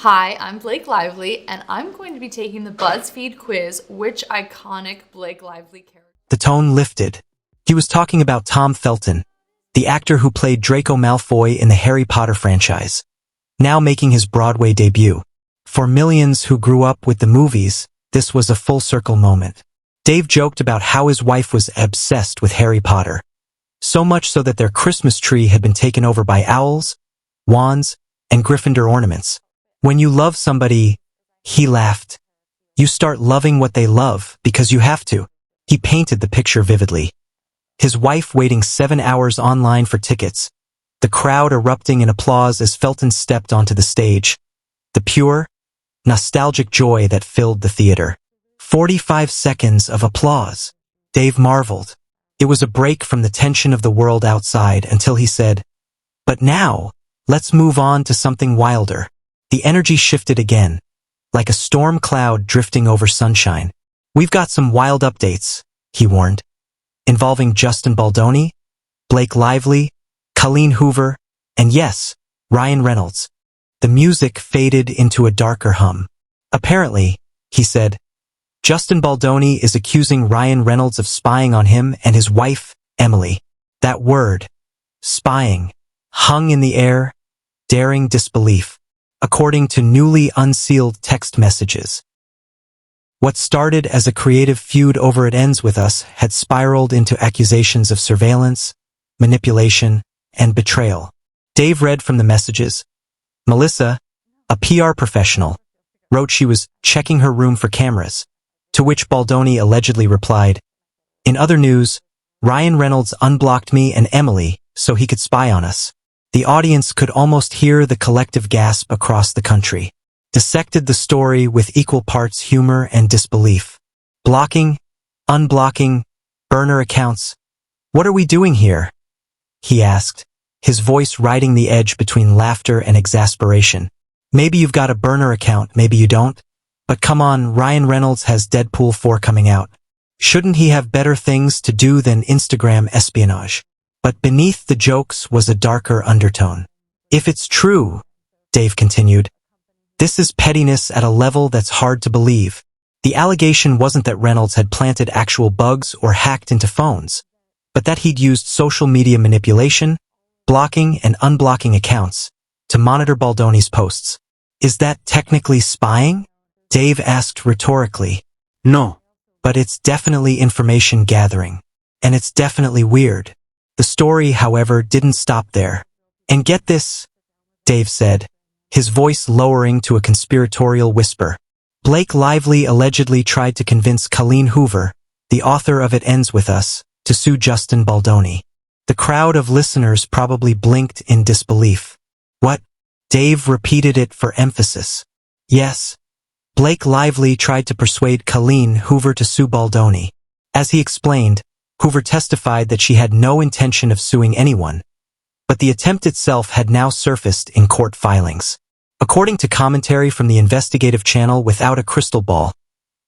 Hi, I'm Blake Lively, and I'm going to be taking the BuzzFeed quiz, which iconic Blake Lively character? The tone lifted. He was talking about Tom Felton, the actor who played Draco Malfoy in the Harry Potter franchise, now making his Broadway debut. For millions who grew up with the movies, this was a full-circle moment. Dave joked about how his wife was obsessed with Harry Potter, so much so that their Christmas tree had been taken over by owls, wands, and Gryffindor ornaments. When you love somebody, he laughed, you start loving what they love because you have to. He painted the picture vividly. His wife waiting 7 hours online for tickets, the crowd erupting in applause as Felton stepped onto the stage, the pure, nostalgic joy that filled the theater. 45 seconds of applause. Dave marveled. It was a break from the tension of the world outside until he said, "But now, let's move on to something wilder." The energy shifted again, like a storm cloud drifting over sunshine. "We've got some wild updates," he warned, involving Justin Baldoni, Blake Lively, Colleen Hoover, and yes, Ryan Reynolds. The music faded into a darker hum. "Apparently," he said, "Justin Baldoni is accusing Ryan Reynolds of spying on him and his wife, Emily." That word, spying, hung in the air, daring disbelief. According to newly unsealed text messages. What started as a creative feud over It Ends With Us had spiraled into accusations of surveillance, manipulation, and betrayal. Dave read from the messages. Melissa, a PR professional, wrote she was checking her room for cameras, to which Baldoni allegedly replied, "In other news, Ryan Reynolds unblocked me and Emily so he could spy on us." The audience could almost hear the collective gasp across the country. Dissected the story with equal parts humor and disbelief. Blocking, unblocking, burner accounts. "What are we doing here?" he asked, his voice riding the edge between laughter and exasperation. "Maybe you've got a burner account, maybe you don't. But come on, Ryan Reynolds has Deadpool 4 coming out. Shouldn't he have better things to do than Instagram espionage?" But beneath the jokes was a darker undertone. "If it's true," Dave continued, "this is pettiness at a level that's hard to believe. The allegation wasn't that Reynolds had planted actual bugs or hacked into phones, but that he'd used social media manipulation, blocking and unblocking accounts, to monitor Baldoni's posts. Is that technically spying?" Dave asked rhetorically. "No, but it's definitely information gathering. And it's definitely weird." The story, however, didn't stop there. "And get this," Dave said, his voice lowering to a conspiratorial whisper. "Blake Lively allegedly tried to convince Colleen Hoover, the author of It Ends With Us, to sue Justin Baldoni." The crowd of listeners probably blinked in disbelief. "What?" Dave repeated it for emphasis. "Yes. Blake Lively tried to persuade Colleen Hoover to sue Baldoni." As he explained, Hoover testified that she had no intention of suing anyone, but the attempt itself had now surfaced in court filings. According to commentary from the investigative channel Without a Crystal Ball,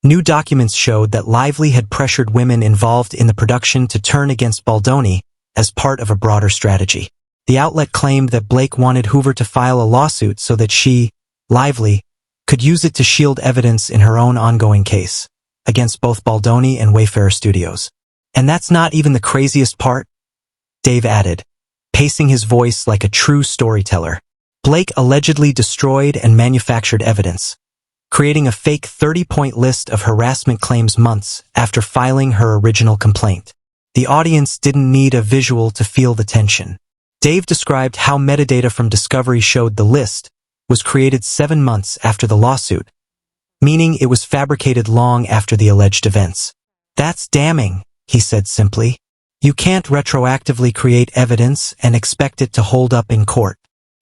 new documents showed that Lively had pressured women involved in the production to turn against Baldoni as part of a broader strategy. The outlet claimed that Blake wanted Hoover to file a lawsuit so that she, Lively, could use it to shield evidence in her own ongoing case against both Baldoni and Wayfarer Studios. "And that's not even the craziest part," Dave added, pacing his voice like a true storyteller. "Blake allegedly destroyed and manufactured evidence, creating a fake 30-point list of harassment claims months after filing her original complaint. The audience didn't need a visual to feel the tension. Dave described how metadata from Discovery showed the list was created 7 months after the lawsuit, meaning it was fabricated long after the alleged events. "That's damning," he said simply. "You can't retroactively create evidence and expect it to hold up in court."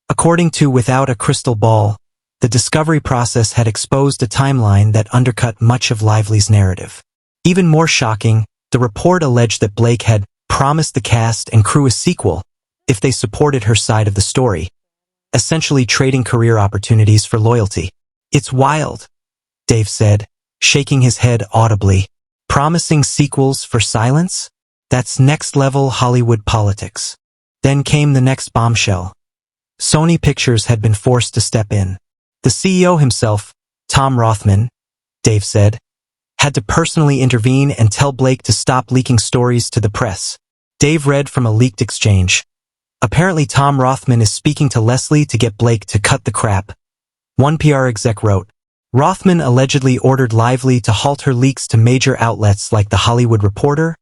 According to Without a Crystal Ball, the discovery process had exposed a timeline that undercut much of Lively's narrative. Even more shocking, the report alleged that Blake had promised the cast and crew a sequel if they supported her side of the story, essentially trading career opportunities for loyalty. "It's wild," Dave said, shaking his head audibly. "Promising sequels for silence? That's next-level Hollywood politics." Then came the next bombshell. Sony Pictures had been forced to step in. The CEO himself, Tom Rothman, Dave said, had to personally intervene and tell Blake to stop leaking stories to the press. Dave read from a leaked exchange. Apparently Tom Rothman is speaking to Leslie to get Blake to cut the crap. One PR exec wrote, Rothman allegedly ordered Lively to halt her leaks to major outlets like The Hollywood Reporter,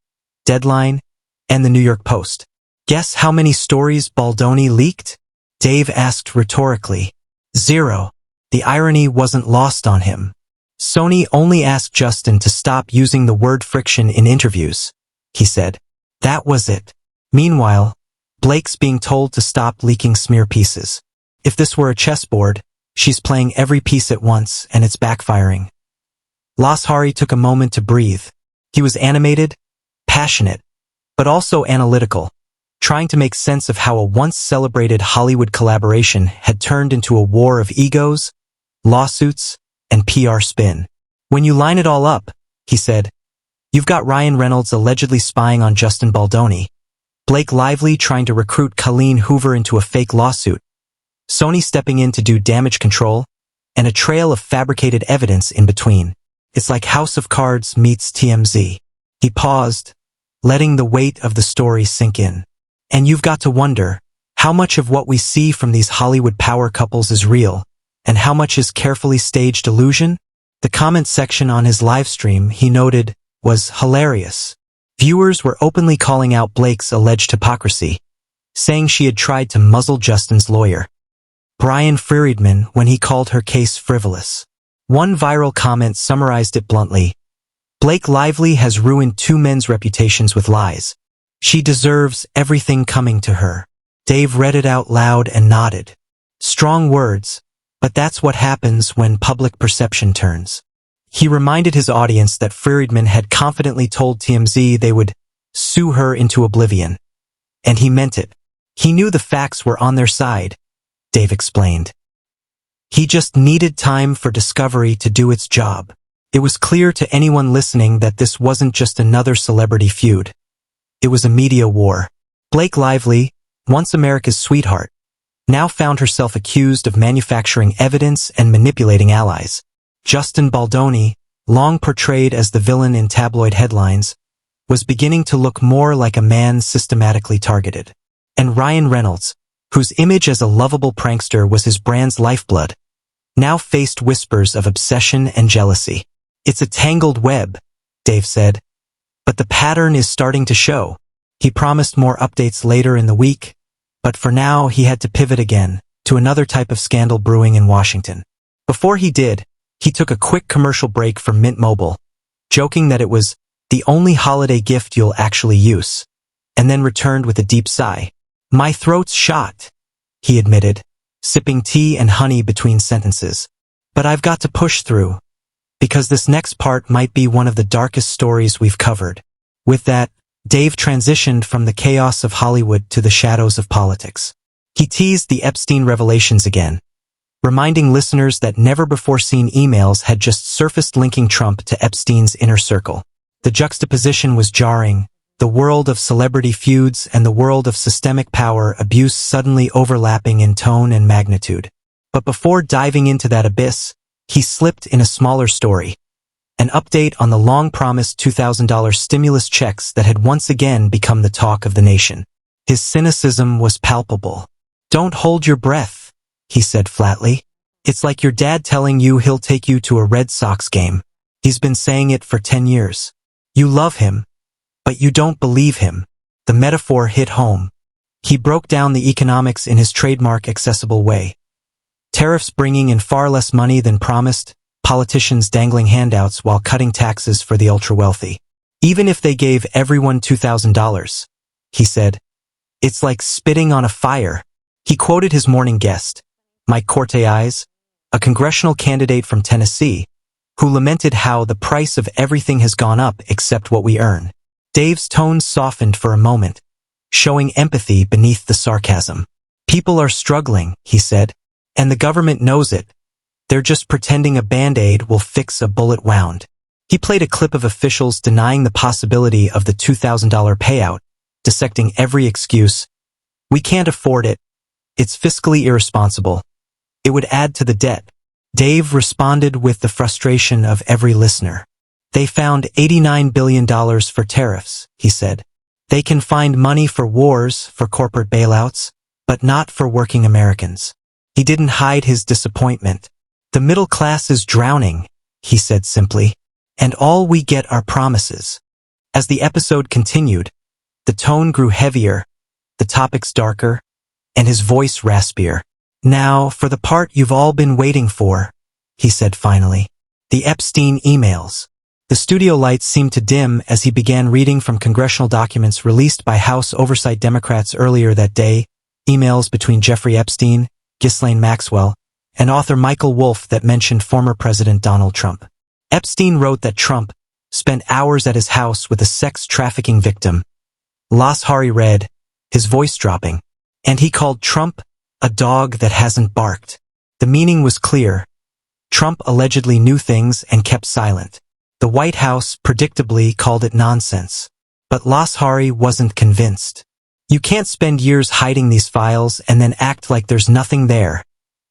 Deadline, and The New York Post. Guess how many stories Baldoni leaked? Dave asked rhetorically. 0. The irony wasn't lost on him. Sony only asked Justin to stop using the word friction in interviews, he said. That was it. Meanwhile, Blake's being told to stop leaking smear pieces. If this were a chessboard, she's playing every piece at once and it's backfiring. Lashari took a moment to breathe. He was animated, passionate, but also analytical, trying to make sense of how a once-celebrated Hollywood collaboration had turned into a war of egos, lawsuits, and PR spin. When you line it all up, he said, you've got Ryan Reynolds allegedly spying on Justin Baldoni, Blake Lively trying to recruit Colleen Hoover into a fake lawsuit, Sony stepping in to do damage control, and a trail of fabricated evidence in between. It's like House of Cards meets TMZ. He paused, letting the weight of the story sink in. And you've got to wonder, how much of what we see from these Hollywood power couples is real, and how much is carefully staged illusion? The comment section on his live stream, he noted, was hilarious. Viewers were openly calling out Blake's alleged hypocrisy, saying she had tried to muzzle Justin's lawyer, Brian Friedman, when he called her case frivolous. One viral comment summarized it bluntly. Blake Lively has ruined two men's reputations with lies. She deserves everything coming to her. Dave read it out loud and nodded. Strong words, but that's what happens when public perception turns. He reminded his audience that Friedman had confidently told TMZ they would sue her into oblivion. And he meant it. He knew the facts were on their side, Dave explained. He just needed time for discovery to do its job. It was clear to anyone listening that this wasn't just another celebrity feud. It was a media war. Blake Lively, once America's sweetheart, now found herself accused of manufacturing evidence and manipulating allies. Justin Baldoni, long portrayed as the villain in tabloid headlines, was beginning to look more like a man systematically targeted. And Ryan Reynolds, whose image as a lovable prankster was his brand's lifeblood, now faced whispers of obsession and jealousy. It's a tangled web, Dave said, but the pattern is starting to show. He promised more updates later in the week, but for now he had to pivot again to another type of scandal brewing in Washington. Before he did, he took a quick commercial break from Mint Mobile, joking that it was the only holiday gift you'll actually use, and then returned with a deep sigh. My throat's shot, he admitted, sipping tea and honey between sentences. But I've got to push through, because this next part might be one of the darkest stories we've covered. With that, Dave transitioned from the chaos of Hollywood to the shadows of politics. He teased the Epstein revelations again, reminding listeners that never-before-seen emails had just surfaced linking Trump to Epstein's inner circle. The juxtaposition was jarring, the world of celebrity feuds and the world of systemic power abuse suddenly overlapping in tone and magnitude. But before diving into that abyss, he slipped in a smaller story. An update on the long-promised $2,000 stimulus checks that had once again become the talk of the nation. His cynicism was palpable. Don't hold your breath, he said flatly. It's like your dad telling you he'll take you to a Red Sox game. He's been saying it for 10 years. You love him, but you don't believe him. The metaphor hit home. He broke down the economics in his trademark accessible way. Tariffs bringing in far less money than promised, politicians dangling handouts while cutting taxes for the ultra-wealthy. Even if they gave everyone $2,000, he said, it's like spitting on a fire. He quoted his morning guest, Mike Cortez, a congressional candidate from Tennessee, who lamented how the price of everything has gone up except what we earn. Dave's tone softened for a moment, showing empathy beneath the sarcasm. People are struggling, he said, and the government knows it. They're just pretending a Band-Aid will fix a bullet wound. He played a clip of officials denying the possibility of the $2,000 payout, dissecting every excuse. We can't afford it. It's fiscally irresponsible. It would add to the debt. Dave responded with the frustration of every listener. They found $89 billion for tariffs, he said. They can find money for wars, for corporate bailouts, but not for working Americans. He didn't hide his disappointment. The middle class is drowning, he said simply, and all we get are promises. As the episode continued, the tone grew heavier, the topics darker, and his voice raspier. Now, for the part you've all been waiting for, he said finally. The Epstein emails. The studio lights seemed to dim as he began reading from congressional documents released by House Oversight Democrats earlier that day, emails between Jeffrey Epstein, Ghislaine Maxwell, and author Michael Wolff that mentioned former President Donald Trump. Epstein wrote that Trump spent hours at his house with a sex trafficking victim. Las Hari read, his voice dropping, and he called Trump a dog that hasn't barked. The meaning was clear. Trump allegedly knew things and kept silent. The White House predictably called it nonsense. But Las Hari wasn't convinced. You can't spend years hiding these files and then act like there's nothing there,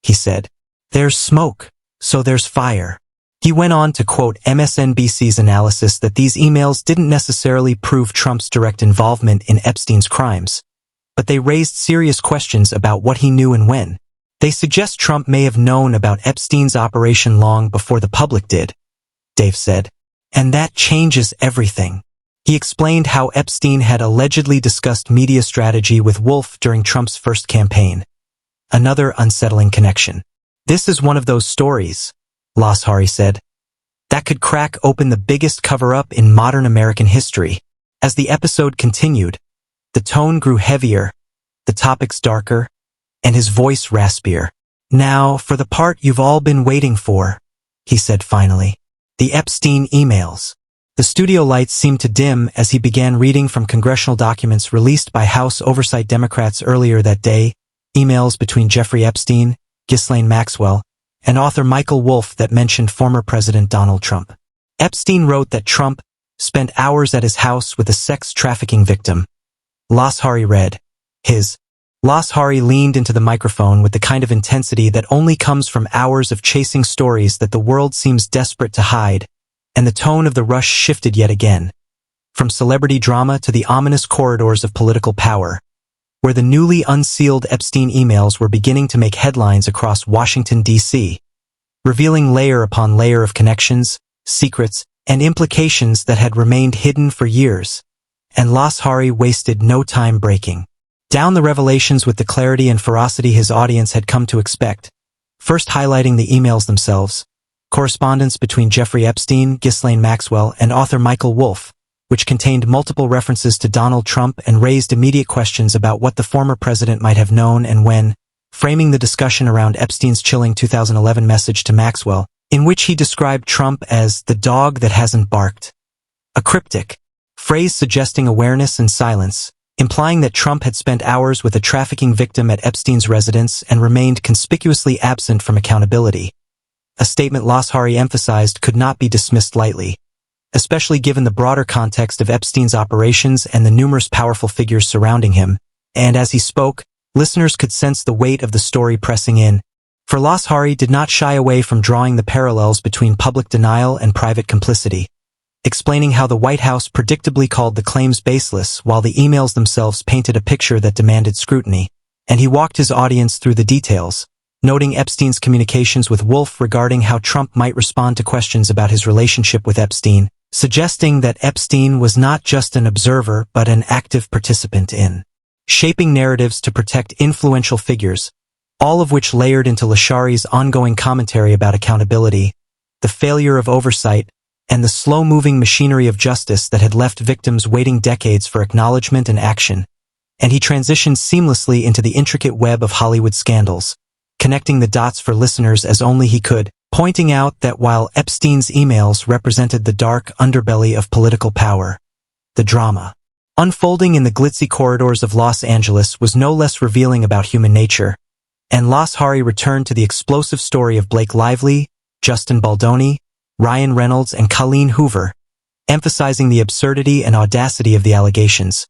he said. There's smoke, so there's fire. He went on to quote MSNBC's analysis that these emails didn't necessarily prove Trump's direct involvement in Epstein's crimes, but they raised serious questions about what he knew and when. They suggest Trump may have known about Epstein's operation long before the public did, Dave said. And that changes everything. He explained how Epstein had allegedly discussed media strategy with Wolff during Trump's first campaign. Another unsettling connection. This is one of those stories, Las Hari said, that could crack open the biggest cover-up in modern American history. As the episode continued, the tone grew heavier, the topics darker, and his voice raspier. Now, for the part you've all been waiting for, he said finally. The Epstein emails. The studio lights seemed to dim as he began reading from congressional documents released by House Oversight Democrats earlier that day, emails between Jeffrey Epstein, Ghislaine Maxwell, and author Michael Wolff that mentioned former President Donald Trump. Epstein wrote that Trump spent hours at his house with a sex trafficking victim. Las Hari read, his. Las Hari leaned into the microphone with the kind of intensity that only comes from hours of chasing stories that the world seems desperate to hide, and the tone of the rush shifted yet again, from celebrity drama to the ominous corridors of political power, where the newly unsealed Epstein emails were beginning to make headlines across Washington, D.C., revealing layer upon layer of connections, secrets, and implications that had remained hidden for years, and Las Hari wasted no time breaking down the revelations with the clarity and ferocity his audience had come to expect, first highlighting the emails themselves, correspondence between Jeffrey Epstein, Ghislaine Maxwell, and author Michael Wolff, which contained multiple references to Donald Trump and raised immediate questions about what the former president might have known and when, framing the discussion around Epstein's chilling 2011 message to Maxwell, in which he described Trump as the dog that hasn't barked. A cryptic phrase suggesting awareness and silence, implying that Trump had spent hours with a trafficking victim at Epstein's residence and remained conspicuously absent from accountability. A statement Las Hari emphasized could not be dismissed lightly, especially given the broader context of Epstein's operations and the numerous powerful figures surrounding him, and as he spoke, listeners could sense the weight of the story pressing in. For Las Hari did not shy away from drawing the parallels between public denial and private complicity, explaining how the White House predictably called the claims baseless while the emails themselves painted a picture that demanded scrutiny, and he walked his audience through the details, noting Epstein's communications with Wolff regarding how Trump might respond to questions about his relationship with Epstein, suggesting that Epstein was not just an observer but an active participant in shaping narratives to protect influential figures, all of which layered into Las Hari's ongoing commentary about accountability, the failure of oversight, and the slow-moving machinery of justice that had left victims waiting decades for acknowledgement and action, and he transitioned seamlessly into the intricate web of Hollywood scandals, connecting the dots for listeners as only he could, pointing out that while Epstein's emails represented the dark underbelly of political power, the drama unfolding in the glitzy corridors of Los Angeles was no less revealing about human nature, and Las Hari returned to the explosive story of Blake Lively, Justin Baldoni, Ryan Reynolds, and Colleen Hoover, emphasizing the absurdity and audacity of the allegations,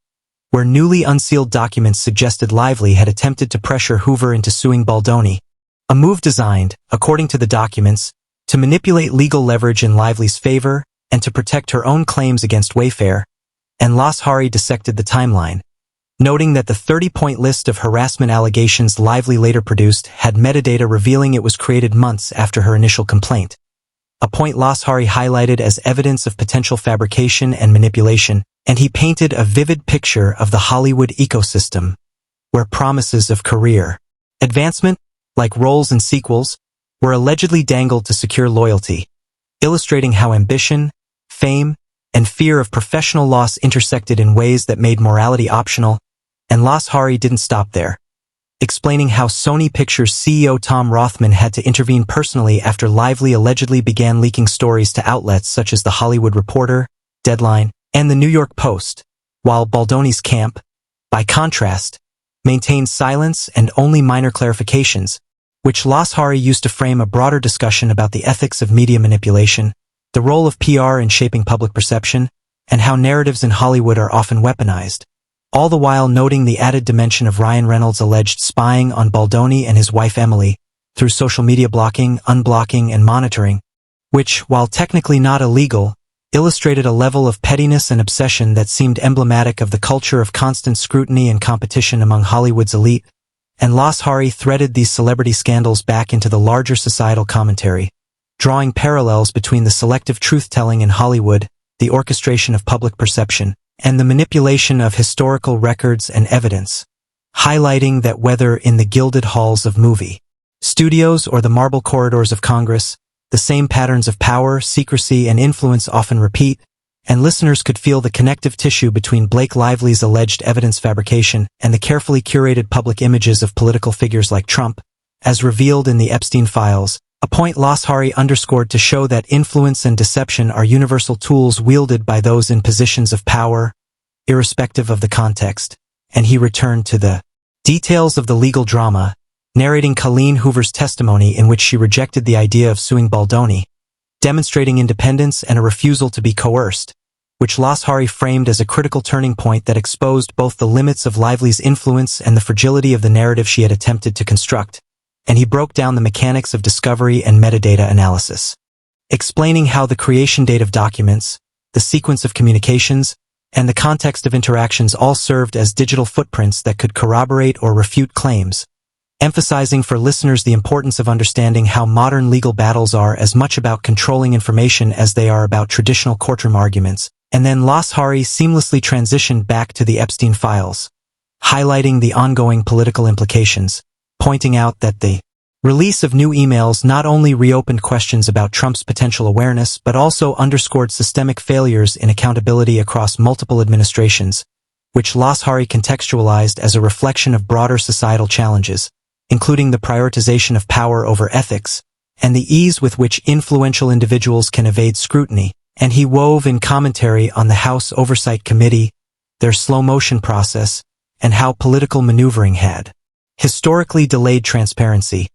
where newly unsealed documents suggested Lively had attempted to pressure Hoover into suing Baldoni, a move designed, according to the documents, to manipulate legal leverage in Lively's favor and to protect her own claims against Wayfair, and Lashari dissected the timeline, noting that the 30-point list of harassment allegations Lively later produced had metadata revealing it was created months after her initial complaint, a point Lashari highlighted as evidence of potential fabrication and manipulation, and he painted a vivid picture of the Hollywood ecosystem, where promises of career advancement, like roles in sequels, were allegedly dangled to secure loyalty, illustrating how ambition, fame, and fear of professional loss intersected in ways that made morality optional. And Lashari didn't stop there, explaining how Sony Pictures CEO Tom Rothman had to intervene personally after Lively allegedly began leaking stories to outlets such as The Hollywood Reporter, Deadline, and The New York Post, while Baldoni's camp, by contrast, maintained silence and only minor clarifications, which Lashari used to frame a broader discussion about the ethics of media manipulation, the role of PR in shaping public perception, and how narratives in Hollywood are often weaponized, all the while noting the added dimension of Ryan Reynolds' alleged spying on Baldoni and his wife Emily through social media blocking, unblocking, and monitoring, which, while technically not illegal, illustrated a level of pettiness and obsession that seemed emblematic of the culture of constant scrutiny and competition among Hollywood's elite. And Lashari threaded these celebrity scandals back into the larger societal commentary, drawing parallels between the selective truth-telling in Hollywood, the orchestration of public perception, and the manipulation of historical records and evidence, highlighting that whether in the gilded halls of movie studios or the marble corridors of Congress, the same patterns of power, secrecy, and influence often repeat, and listeners could feel the connective tissue between Blake Lively's alleged evidence fabrication and the carefully curated public images of political figures like Trump, as revealed in the Epstein files, a point Lashari underscored to show that influence and deception are universal tools wielded by those in positions of power, irrespective of the context, and he returned to the details of the legal drama, narrating Colleen Hoover's testimony in which she rejected the idea of suing Baldoni, demonstrating independence and a refusal to be coerced, which Lashari framed as a critical turning point that exposed both the limits of Lively's influence and the fragility of the narrative she had attempted to construct, and he broke down the mechanics of discovery and metadata analysis, explaining how the creation date of documents, the sequence of communications, and the context of interactions all served as digital footprints that could corroborate or refute claims, emphasizing for listeners the importance of understanding how modern legal battles are as much about controlling information as they are about traditional courtroom arguments. And then Lashari seamlessly transitioned back to the Epstein files, highlighting the ongoing political implications, pointing out that the release of new emails not only reopened questions about Trump's potential awareness but also underscored systemic failures in accountability across multiple administrations, which Lashari contextualized as a reflection of broader societal challenges, including the prioritization of power over ethics, and the ease with which influential individuals can evade scrutiny, and he wove in commentary on the House Oversight Committee, their slow-motion process, and how political maneuvering had historically delayed transparency,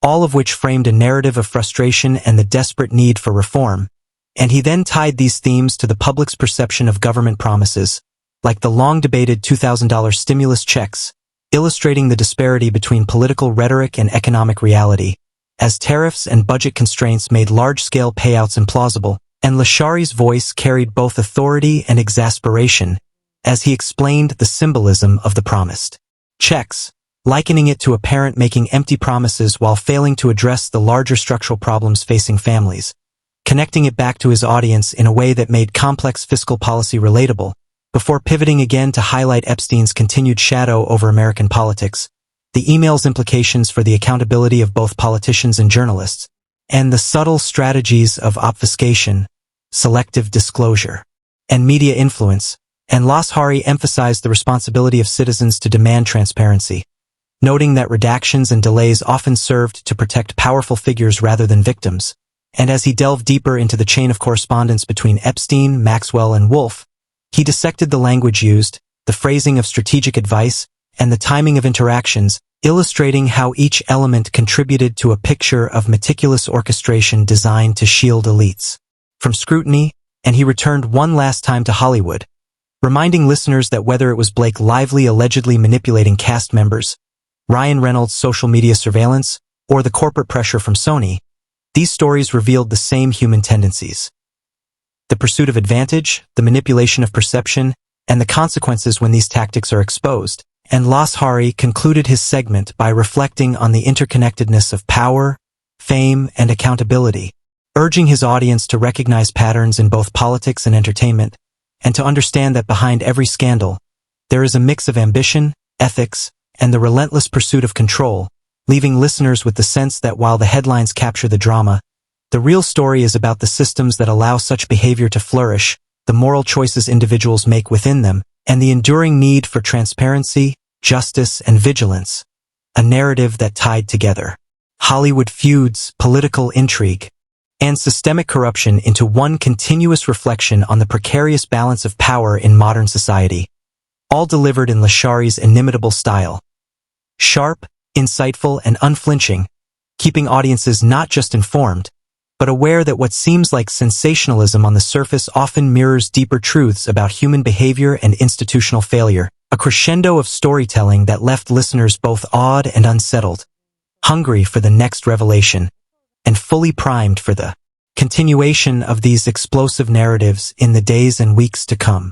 all of which framed a narrative of frustration and the desperate need for reform, and he then tied these themes to the public's perception of government promises, like the long-debated $2,000 stimulus checks, illustrating the disparity between political rhetoric and economic reality, as tariffs and budget constraints made large-scale payouts implausible, and Lashari's voice carried both authority and exasperation, as he explained the symbolism of the promised checks, likening it to a parent making empty promises while failing to address the larger structural problems facing families, connecting it back to his audience in a way that made complex fiscal policy relatable, before pivoting again to highlight Epstein's continued shadow over American politics, the email's implications for the accountability of both politicians and journalists, and the subtle strategies of obfuscation, selective disclosure, and media influence, and Lashari emphasized the responsibility of citizens to demand transparency, noting that redactions and delays often served to protect powerful figures rather than victims. And as he delved deeper into the chain of correspondence between Epstein, Maxwell, and Wolf, he dissected the language used, the phrasing of strategic advice, and the timing of interactions, illustrating how each element contributed to a picture of meticulous orchestration designed to shield elites from scrutiny. And he returned one last time to Hollywood, reminding listeners that whether it was Blake Lively allegedly manipulating cast members, Ryan Reynolds' social media surveillance, or the corporate pressure from Sony, these stories revealed the same human tendencies. The pursuit of advantage, the manipulation of perception, and the consequences when these tactics are exposed. And Lashari concluded his segment by reflecting on the interconnectedness of power, fame, and accountability, urging his audience to recognize patterns in both politics and entertainment, and to understand that behind every scandal, there is a mix of ambition, ethics, and the relentless pursuit of control, leaving listeners with the sense that while the headlines capture the drama, the real story is about the systems that allow such behavior to flourish, the moral choices individuals make within them, and the enduring need for transparency, justice, and vigilance, a narrative that tied together Hollywood feuds, political intrigue, and systemic corruption into one continuous reflection on the precarious balance of power in modern society, all delivered in Lashari's inimitable style. Sharp, insightful, and unflinching, keeping audiences not just informed, but aware that what seems like sensationalism on the surface often mirrors deeper truths about human behavior and institutional failure, a crescendo of storytelling that left listeners both awed and unsettled, hungry for the next revelation, and fully primed for the continuation of these explosive narratives in the days and weeks to come.